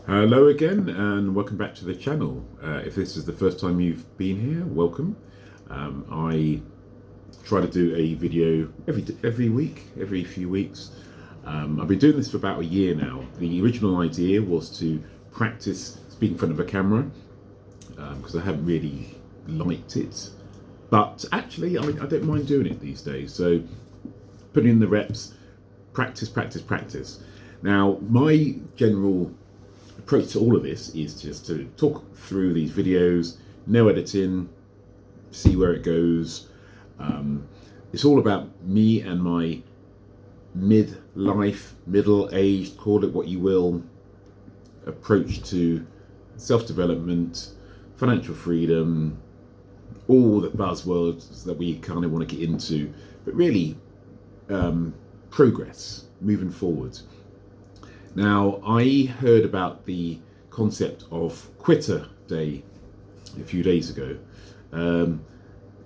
Hello again, and welcome back to the channel. If this is the first time you've been here, welcome. I try to do a video every week, every few weeks. I've been doing this for about a year now. The original idea was to practice speaking in front of a camera because I haven't really liked it. But actually, I don't mind doing it these days. So putting in the reps, practice, practice, practice. Now, my general approach to all of this is just to talk through these videos, no editing, see where it goes. It's all about me and my midlife, middle-aged, call it what you will, approach to self-development, financial freedom, all the buzzwords that we kind of want to get into, but really progress, moving forward. Now, I heard about the concept of Quitter Day a few days ago.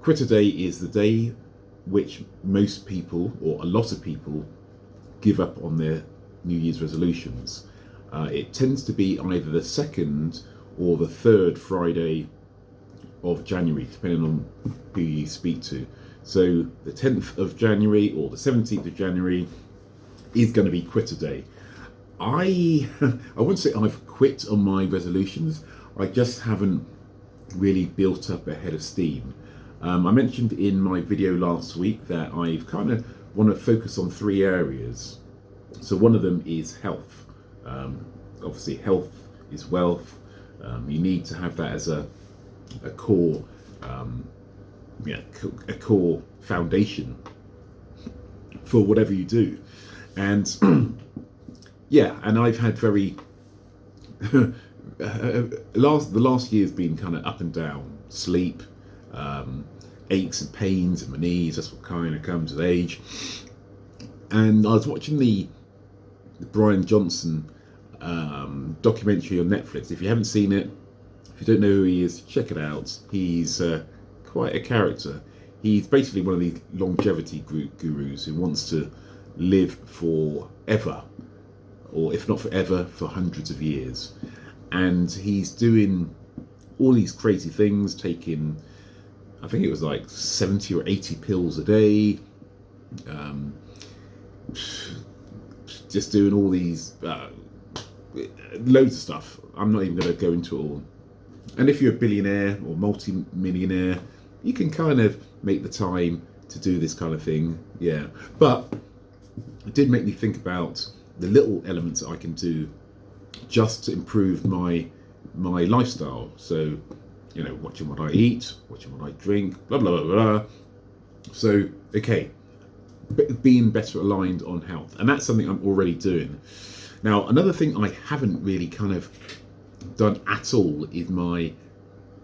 Quitter Day is the day which most people, or a lot of people, give up on their New Year's resolutions. It tends to be either the second or the third Friday of January, depending on who you speak to. So the 10th of January or the 17th of January is going to be Quitter Day. I wouldn't say I've quit on my resolutions. I just haven't really built up a head of steam. I mentioned in my video last week that I've kind of want to focus on three areas. So one of them is health. Obviously, health is wealth. You need to have that as a core, a core foundation for whatever you do, and. Yeah, and I've had very the last year's been kind of up and down. Sleep, aches and pains in my knees. That's what kind of comes with age. And I was watching the Brian Johnson documentary on Netflix. If you haven't seen it, if you don't know who he is, check it out. He's quite a character. He's basically one of these longevity gurus who wants to live forever, or if not forever, for hundreds of years. And he's doing all these crazy things, taking, I think it was like 70 or 80 pills a day, just doing all these, loads of stuff. I'm not even going to go into it all. And if you're a billionaire or multi-millionaire, you can kind of make the time to do this kind of thing, yeah. But it did make me think about the little elements that I can do just to improve my lifestyle. So, watching what I eat, watching what I drink, blah, blah, blah, blah. So, okay, being better aligned on health. And that's something I'm already doing. Now, another thing I haven't really kind of done at all is my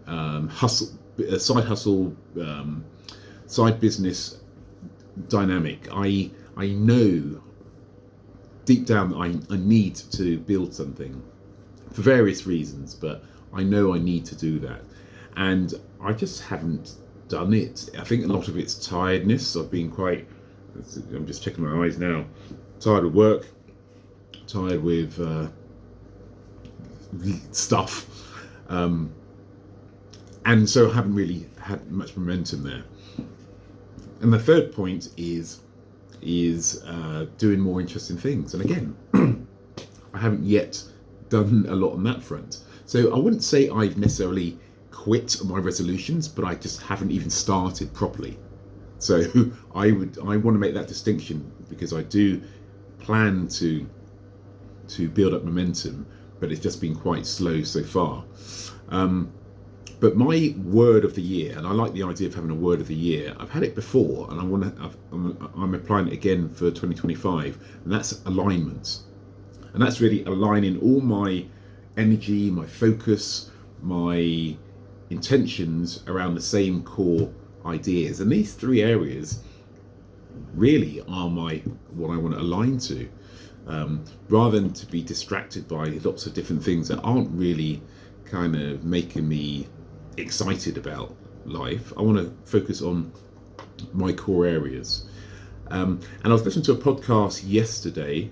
side hustle, side business dynamic. I know deep down I need to build something for various reasons, but I know I need to do that, and I just haven't done it. I think a lot of it's tiredness. I'm just checking my eyes now, tired with work, tired with stuff, and so I haven't really had much momentum there. And the third point is doing more interesting things. And again, I haven't yet done a lot on that front. So I wouldn't say I've necessarily quit my resolutions, but I just haven't even started properly. So I want to make that distinction, because I do plan to build up momentum, but it's just been quite slow so far. But my word of the year, and I like the idea of having a word of the year. I've had it before, and I'm applying it again for 2025, and that's alignment. And that's really aligning all my energy, my focus, my intentions around the same core ideas. And these three areas really are what I want to align to, rather than to be distracted by lots of different things that aren't really kind of making me excited about life. I want to focus on my core areas. And I was listening to a podcast yesterday,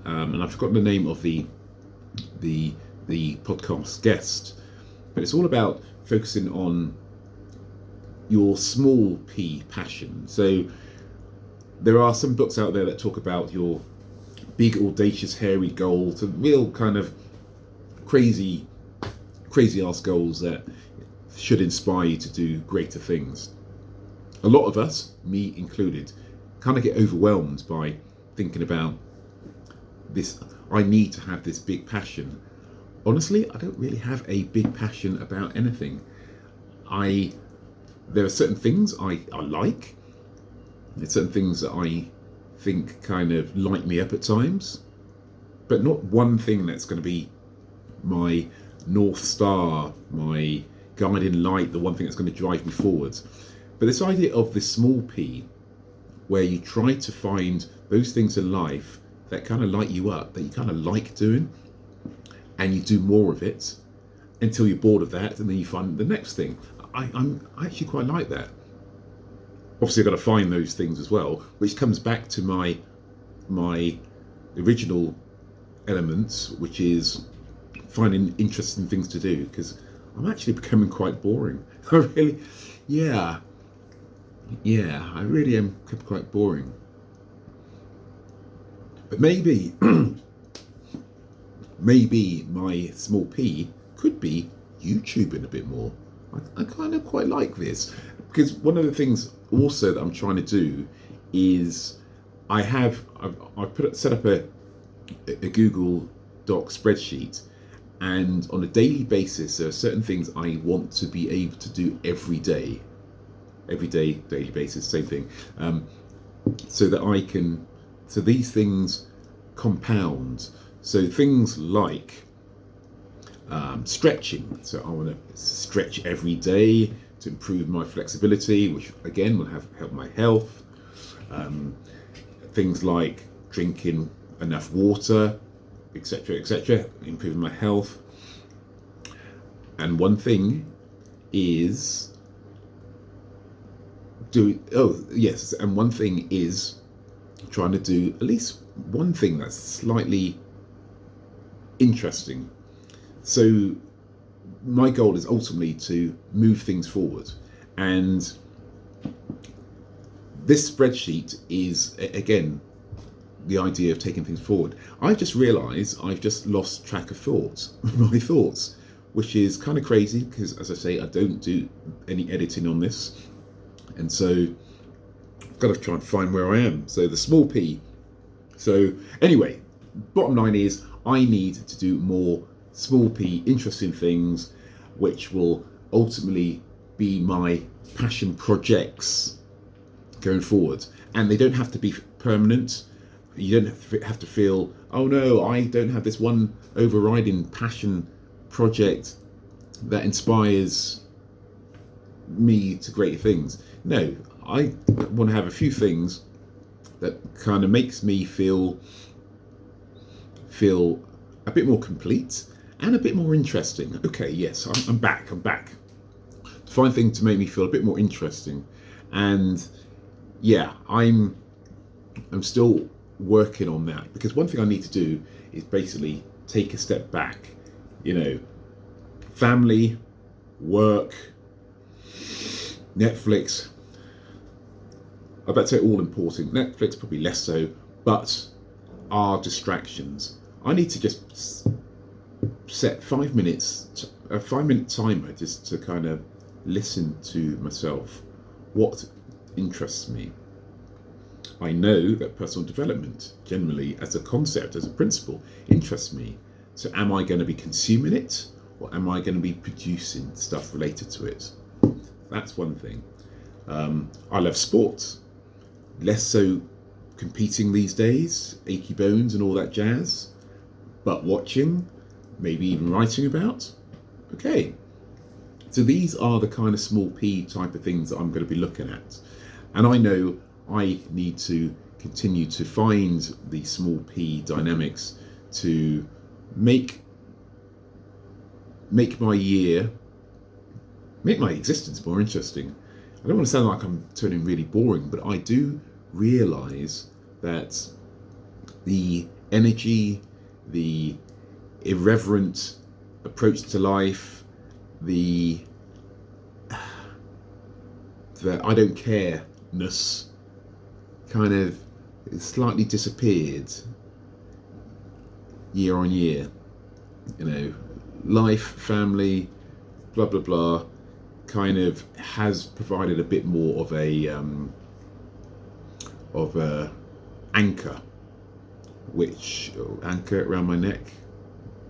and I've forgotten the name of the the podcast guest. But it's all about focusing on your small p passion. So there are some books out there that talk about your big, audacious, hairy goal to real kind of crazy ass goals that should inspire you to do greater things. A lot of us, me included, kind of get overwhelmed by thinking about this. I need to have this big passion. Honestly, I don't really have a big passion about anything. There are certain things I like. There's certain things that I think kind of light me up at times, but not one thing that's going to be my North Star, my guiding light, the one thing that's going to drive me forwards. But this idea of the small p, where you try to find those things in life that kind of light you up, that you kind of like doing, and you do more of it until you're bored of that, and then you find the next thing. I actually quite like that. Obviously, I've got to find those things as well, which comes back to my original elements, which is finding interesting things to do, because I'm actually becoming quite boring. I really am quite boring. But maybe my small p could be YouTubing a bit more. I kind of quite like this, because one of the things also that I'm trying to do is I've set up a Google Doc spreadsheet, and on a daily basis there are certain things I want to be able to do every day, daily basis, same thing, so these things compound. So things like stretching. So I want to stretch every day to improve my flexibility, which again will help my health. Things like drinking enough water, etc., improving my health. And one thing is trying to do at least one thing that's slightly interesting. So my goal is ultimately to move things forward, and this spreadsheet is again the idea of taking things forward. I just realised I've just lost track of my thoughts, which is kind of crazy, because as I say, I don't do any editing on this, and so I've got to try and find where I am. So the small p. So anyway, bottom line is I need to do more small p interesting things, which will ultimately be my passion projects going forward. And they don't have to be permanent. You don't have to feel, oh no, I don't have this one overriding passion project that inspires me to greater things. No, I want to have a few things that kind of makes me feel a bit more complete and a bit more interesting. Okay, yes, I'm back. To find things to make me feel a bit more interesting. And yeah, I'm still working on that, because one thing I need to do is basically take a step back. Family, work, Netflix, I bet say all important. Netflix probably less so, but are distractions. I need to just set 5 minutes, a 5-minute timer, just to kind of listen to myself. What interests me? I know that personal development, generally as a concept, as a principle, interests me. So am I going to be consuming it, or am I going to be producing stuff related to it? That's one thing. I love sports. Less so competing these days, achy bones and all that jazz, but watching, maybe even writing about. Okay. So these are the kind of small p type of things that I'm going to be looking at. And I know I need to continue to find the small p dynamics to make my year, make my existence more interesting. I don't want to sound like I'm turning really boring, but I do realise that the energy, the irreverent approach to life, the I don't care-ness kind of slightly disappeared year on year. You know, life, family, blah blah blah, kind of has provided a bit more of a anchor, which anchor around my neck,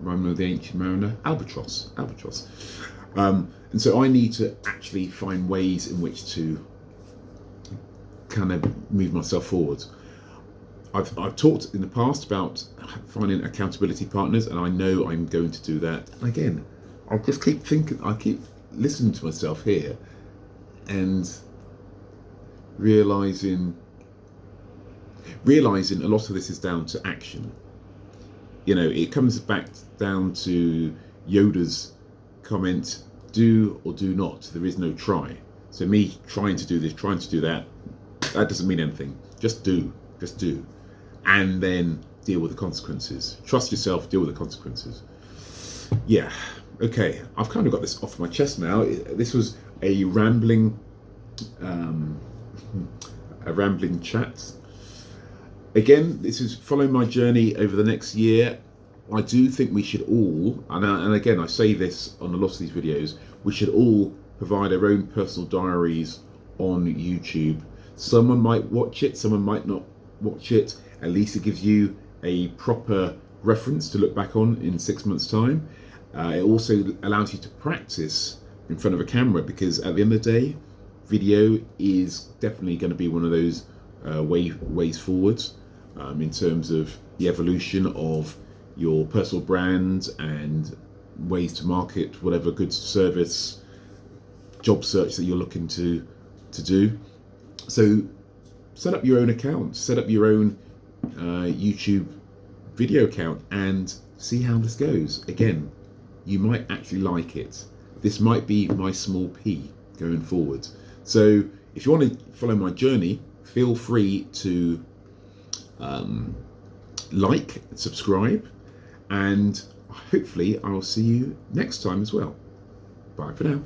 rhyme of the ancient mariner, albatross. And so I need to actually find ways in which to kind of move myself forward. I've talked in the past about finding accountability partners, and I know I'm going to do that. And again, I just keep thinking, I keep listening to myself here and realizing a lot of this is down to action. You know, it comes back down to Yoda's comment, do or do not. There is no try. So me trying to do this, trying to do that doesn't mean anything. Just do. And then deal with the consequences. Trust yourself, deal with the consequences. Yeah, okay. I've kind of got this off my chest now. This was a rambling chat. Again, this is following my journey over the next year. I do think we should all, and again, I say this on a lot of these videos, we should all provide our own personal diaries on YouTube. Someone might watch it, someone might not watch it. At least it gives you a proper reference to look back on in 6 months' time. It also allows you to practice in front of a camera, because at the end of the day, video is definitely going to be one of those ways forwards in terms of the evolution of your personal brand and ways to market whatever goods, service, job search that you're looking to do. So set up your own account, set up your own YouTube video account and see how this goes. Again, you might actually like it. This might be my small P going forward. So if you want to follow my journey, feel free to like, subscribe, and hopefully I will see you next time as well. Bye for now.